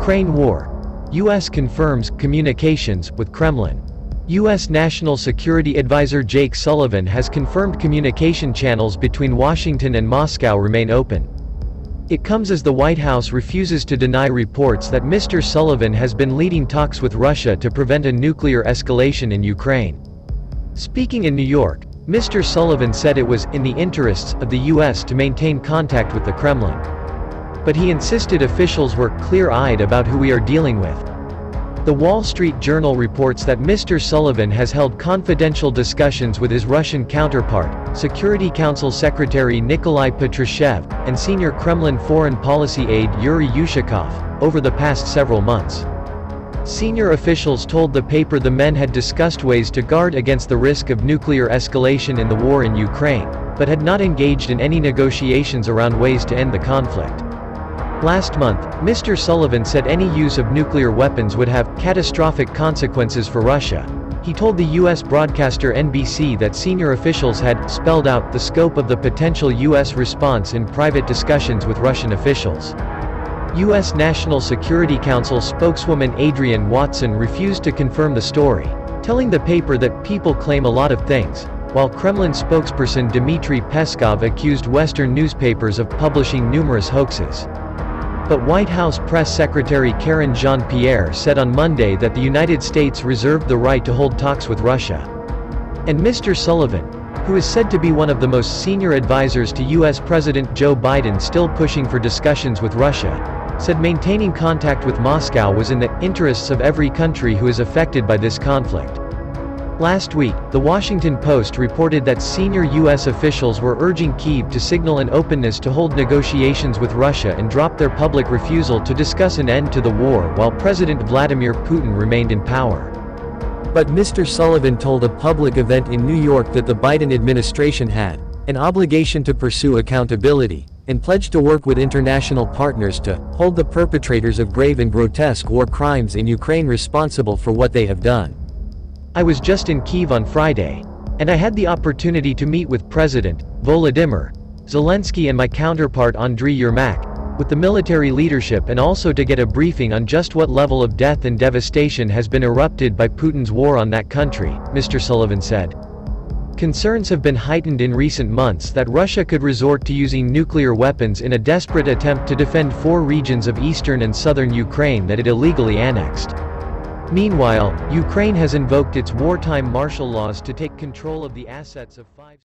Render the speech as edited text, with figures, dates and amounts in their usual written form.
Ukraine war. U.S. confirms communications with Kremlin. U.S. National Security Advisor Jake Sullivan has confirmed communication channels between Washington and Moscow remain open. It comes as the White House refuses to deny reports that Mr. Sullivan has been leading talks with Russia to prevent a nuclear escalation in Ukraine. Speaking in New York, Mr. Sullivan said it was in the interests of the U.S. to maintain contact with the Kremlin. But he insisted officials were clear-eyed about who we are dealing with. The Wall Street Journal reports that Mr. Sullivan has held confidential discussions with his Russian counterpart, Security Council Secretary Nikolai Patrushev, and senior Kremlin foreign policy aide Yuri Ushakov, over the past several months. Senior officials told the paper the men had discussed ways to guard against the risk of nuclear escalation in the war in Ukraine, but had not engaged in any negotiations around ways to end the conflict. Last month, Mr. Sullivan said any use of nuclear weapons would have catastrophic consequences for Russia. He told the U.S. broadcaster NBC that senior officials had spelled out the scope of the potential U.S. response in private discussions with Russian officials. U.S. National Security Council spokeswoman Adrienne Watson refused to confirm the story, telling the paper that people claim a lot of things, while Kremlin spokesperson Dmitry Peskov accused Western newspapers of publishing numerous hoaxes. But White House Press Secretary Karine Jean-Pierre said on Monday that the United States reserved the right to hold talks with Russia. And Mr. Sullivan, who is said to be one of the most senior advisors to U.S. President Joe Biden still pushing for discussions with Russia, said maintaining contact with Moscow was in the interests of every country who is affected by this conflict. Last week, The Washington Post reported that senior U.S. officials were urging Kyiv to signal an openness to hold negotiations with Russia and drop their public refusal to discuss an end to the war while President Vladimir Putin remained in power. But Mr. Sullivan told a public event in New York that the Biden administration had an obligation to pursue accountability, and pledged to work with international partners to hold the perpetrators of grave and grotesque war crimes in Ukraine responsible for what they have done. I was just in Kyiv on Friday, and I had the opportunity to meet with President Volodymyr Zelensky and my counterpart Andriy Yermak, with the military leadership, and also to get a briefing on just what level of death and devastation has been erupted by Putin's war on that country, Mr. Sullivan said. Concerns have been heightened in recent months that Russia could resort to using nuclear weapons in a desperate attempt to defend 4 regions of eastern and southern Ukraine that it illegally annexed. Meanwhile, Ukraine has invoked its wartime martial laws to take control of the assets of 5